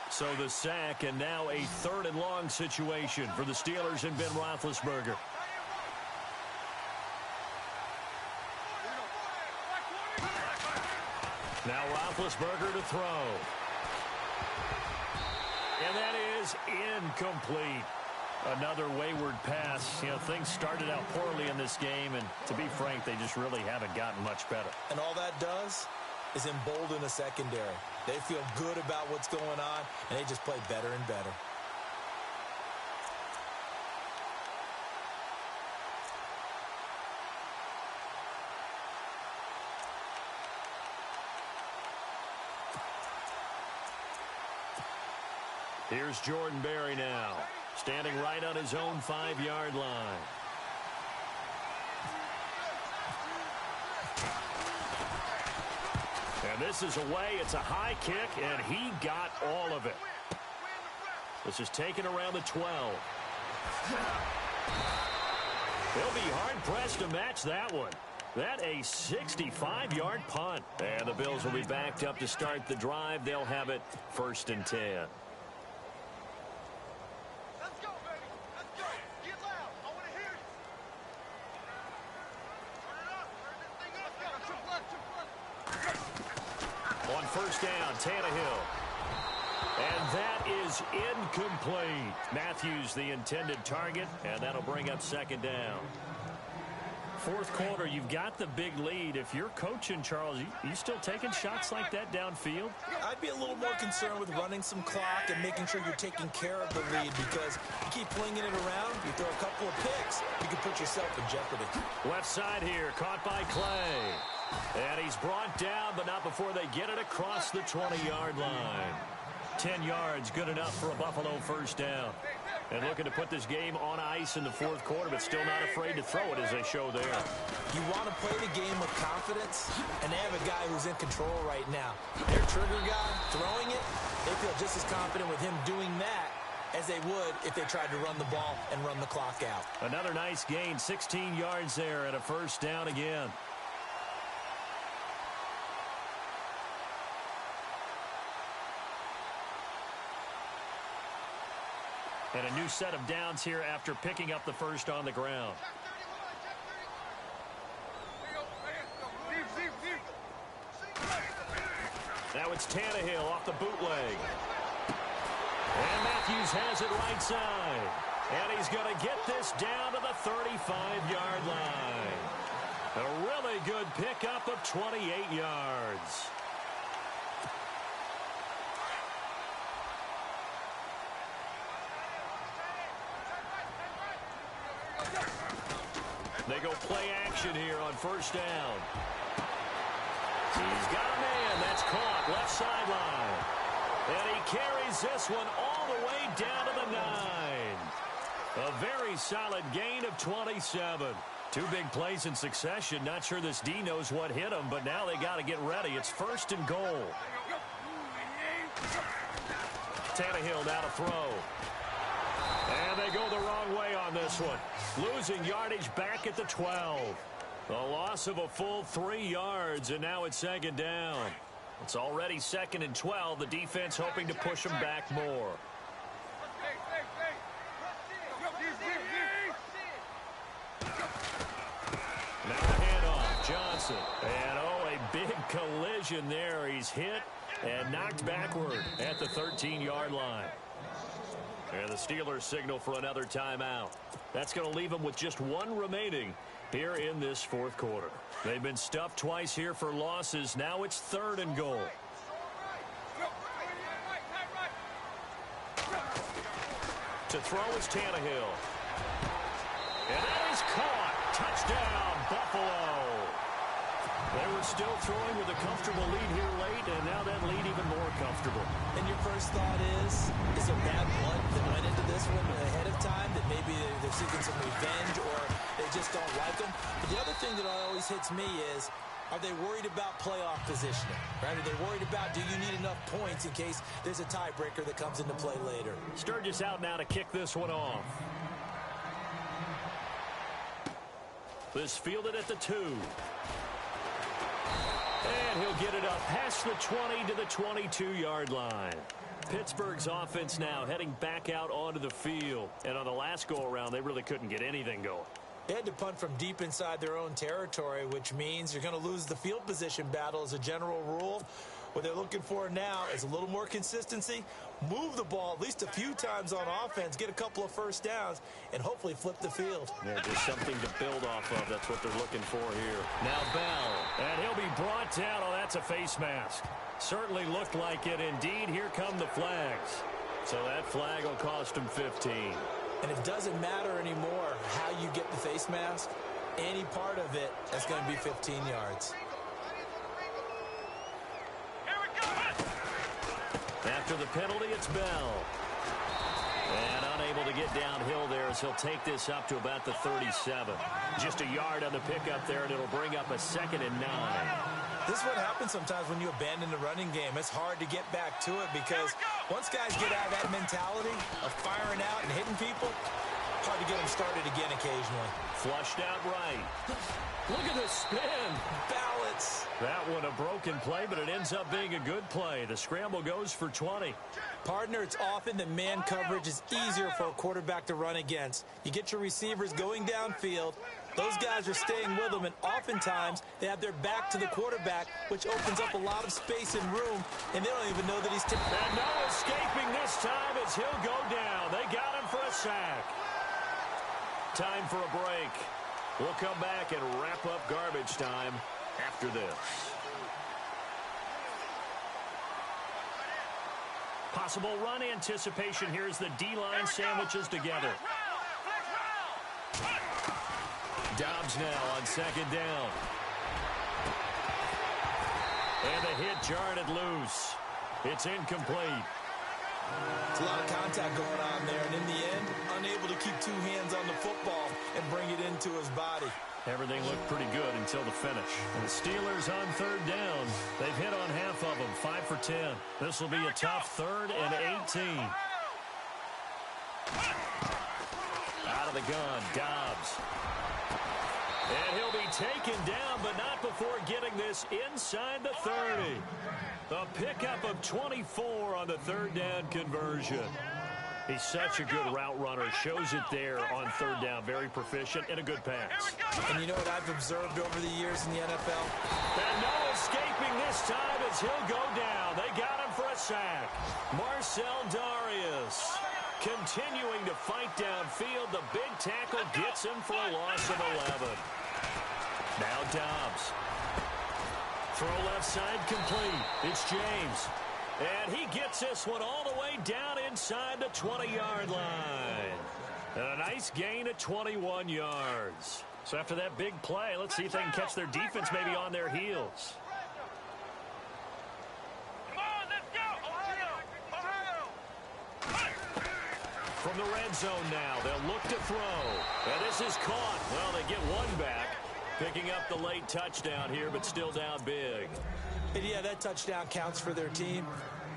So the sack, and now a 3rd and long situation for the Steelers and Ben Roethlisberger. Now Roethlisberger to throw. And that is incomplete. Another wayward pass. You know, things started out poorly in this game, and to be frank, they just really haven't gotten much better. And all that does is embolden a secondary. They feel good about what's going on, and they just play better and better. Here's Jordan Berry now, standing right on his own 5-yard line. And this is away. It's a high kick, and he got all of it. This is taken around the 12. They'll be hard-pressed to match that one. That a 65-yard punt. And the Bills will be backed up to start the drive. They'll have it 1st and 10. Let's go, baby. Let's go. Get loud. I want to hear you. Turn it up. Turn this thing up. On 1st down, Tannehill. And that is incomplete. Matthews, the intended target, and that'll bring up 2nd down. 4th quarter, you've got the big lead. If you're coaching, Charles, you still taking shots like that downfield? I'd be a little more concerned with running some clock and making sure you're taking care of the lead, because you keep flinging it around, you throw a couple of picks, you can put yourself in jeopardy. Left side here, caught by Clay. And he's brought down, but not before they get it across the 20-yard line. 10 yards, good enough for a Buffalo 1st down. And looking to put this game on ice in the fourth quarter, but still not afraid to throw it as they show there. You want to play the game with confidence, and they have a guy who's in control right now. Their trigger guy throwing it, they feel just as confident with him doing that as they would if they tried to run the ball and run the clock out. Another nice gain, 16 yards there, and a first down again. And a new set of downs here after picking up the first on the ground. Now it's Tannehill off the bootleg. And Matthews has it right side. And he's going to get this down to the 35-yard line. A really good pickup of 28 yards. They go play action here on first down. He's got a man. That's caught left sideline. And he carries this one all the way down to the 9. A very solid gain of 27. Two big plays in succession. Not sure this D knows what hit him, but now they got to get ready. It's first and goal. Tannehill now to throw. And they go the wrong way on this one. Losing yardage back at the 12. A loss of a full 3 yards, and now it's second down. It's already second and 12. The defense hoping to push them back more. Now a handoff, Johnson. And oh, a big collision there. He's hit and knocked backward at the 13-yard line. And the Steelers signal for another timeout. That's going to leave them with just one remaining here in this fourth quarter. They've been stuffed twice here for losses. Now it's third and goal. To throw is Tannehill. And that is caught. Touchdown, Buffalo. They were still throwing with a comfortable lead here late, and now that lead even more comfortable. And your first thought is there bad blood that went into this one ahead of time, that maybe they're seeking some revenge or they just don't like them? But the other thing that always hits me is, are they worried about playoff positioning? Right? Are they worried about, do you need enough points in case there's a tiebreaker that comes into play later? Sturgis out now to kick this one off. This fielded at the 2. And he'll get it up past the 20 to the 22-yard line. Pittsburgh's offense now heading back out onto the field. And on the last go-around, they really couldn't get anything going. They had to punt from deep inside their own territory, which means you're going to lose the field position battle as a general rule. What they're looking for now is a little more consistency, move the ball at least a few times on offense, get a couple of first downs, and hopefully flip the field. Yeah, just something to build off of. That's what they're looking for here. Now Bell, and he'll be brought down. Oh, that's a face mask. Certainly looked like it. Indeed, here come the flags. So that flag will cost him 15. And it doesn't matter anymore how you get the face mask. Any part of it is going to be 15 yards. After the penalty, it's Bell. And unable to get downhill there as he'll take this up to about the 37. Just a yard on the pickup there, and it'll bring up a 2nd and 9. This is what happens sometimes when you abandon the running game. It's hard to get back to it because once guys get out of that mentality of firing out and hitting people, hard to get them started again occasionally. Flushed out right. Look at the spin. Balance. That one a broken play, but it ends up being a good play. The scramble goes for 20. Partner, it's often that man coverage is easier for a quarterback to run against. You get your receivers going downfield. Those guys are staying with them, and oftentimes they have their back to the quarterback, which opens up a lot of space and room, and they don't even know that he's tipped. And no escaping this time as he'll go down. They got him for a sack. Time for a break. We'll come back and wrap up garbage time after this. Possible run anticipation here as the D-line sandwiches together. Dobbs now on 2nd down. And the hit jarred it loose. It's incomplete. It's a lot of contact going on there, and in the end, unable to keep two hands on the football and bring it into his body. Everything looked pretty good until the finish. And the Steelers on third down. They've hit on half of them, 5 for 10. This will be a tough 3rd and 18. Out of the gun, Dobbs. And he'll be taken down, but not before getting this inside the 30. The pickup of 24 on the 3rd down conversion. He's such a good route runner. Shows it there on 3rd down. Very proficient and a good pass. And you know what I've observed over the years in the NFL? And no escaping this time as he'll go down. They got him for a sack. Marcel Darius continuing to fight downfield. The big tackle gets him for a loss of 11. Now Dobbs. Throw left side complete. It's James. And he gets this one all the way down inside the 20-yard line. And a nice gain of 21 yards. So after that big play, let's see if they can catch their defense maybe on their heels. Come on, let's go! Ohio! From the red zone now, they'll look to throw. And this is caught. Well, they get one back. Picking up the late touchdown here, but still down big. And yeah, that touchdown counts for their team,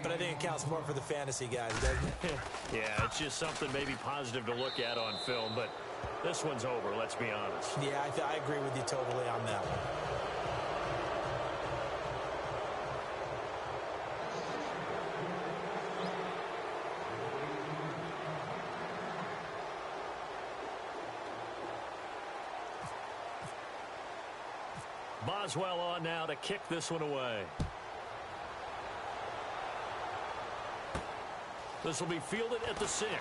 but I think it counts more for the fantasy guys, doesn't it? Yeah, it's just something maybe positive to look at on film, but this one's over, let's be honest. Yeah, I agree with you totally on that one. Boswell on now to kick this one away. This will be fielded at the 6.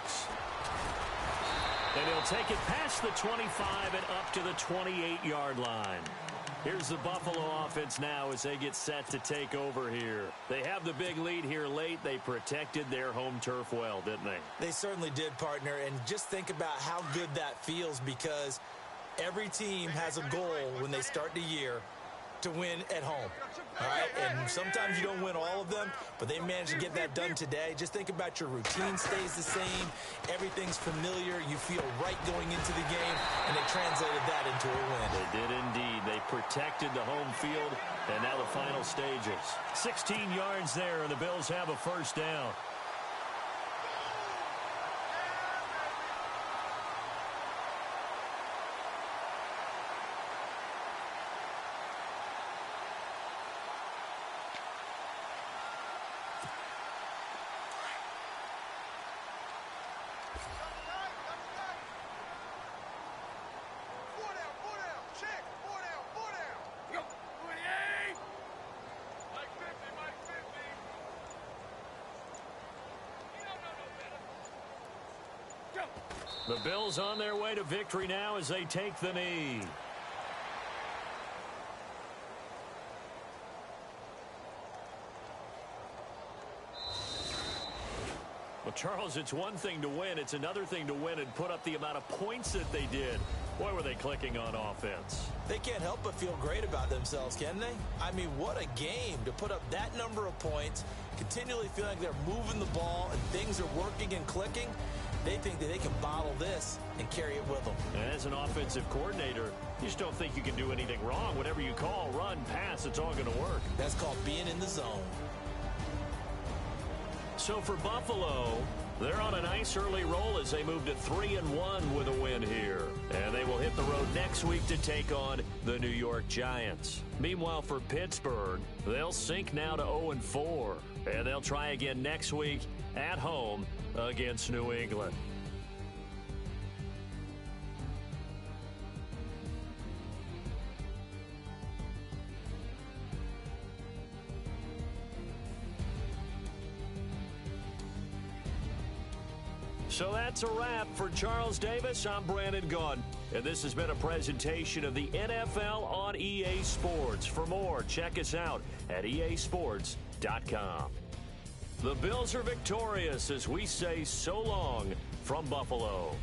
And he'll take it past the 25 and up to the 28-yard line. Here's the Buffalo offense now as they get set to take over here. They have the big lead here late. They protected their home turf well, didn't they? They certainly did, partner. And just think about how good that feels, because every team has a goal when they start the year to win at home. All right, and sometimes you don't win all of them, but they managed to get that done today. Just think about your routine stays the same. Everything's familiar. You feel right going into the game, and they translated that into a win. They did indeed. They protected the home field, and now the final stages. 16 yards there, and the Bills have a first down. The Bills on their way to victory now as they take the knee. Well, Charles, it's one thing to win. It's another thing to win and put up the amount of points that they did. Boy, were they clicking on offense. They can't help but feel great about themselves, can they? I mean, what a game to put up that number of points, continually feeling like they're moving the ball and things are working and clicking. They think that they can bottle this and carry it with them. And as an offensive coordinator, you just don't think you can do anything wrong. Whatever you call, run, pass, it's all going to work. That's called being in the zone. So for Buffalo, they're on a nice early roll as they move to 3-1 with a win here. And they will hit the road next week to take on the New York Giants. Meanwhile, for Pittsburgh, they'll sink now to 0-4. And they'll try again next week at home against New England. So that's a wrap. For Charles Davis, I'm Brandon Gunn. And this has been a presentation of the NFL on EA Sports. For more, check us out at easports.com. The Bills are victorious as we say so long from Buffalo.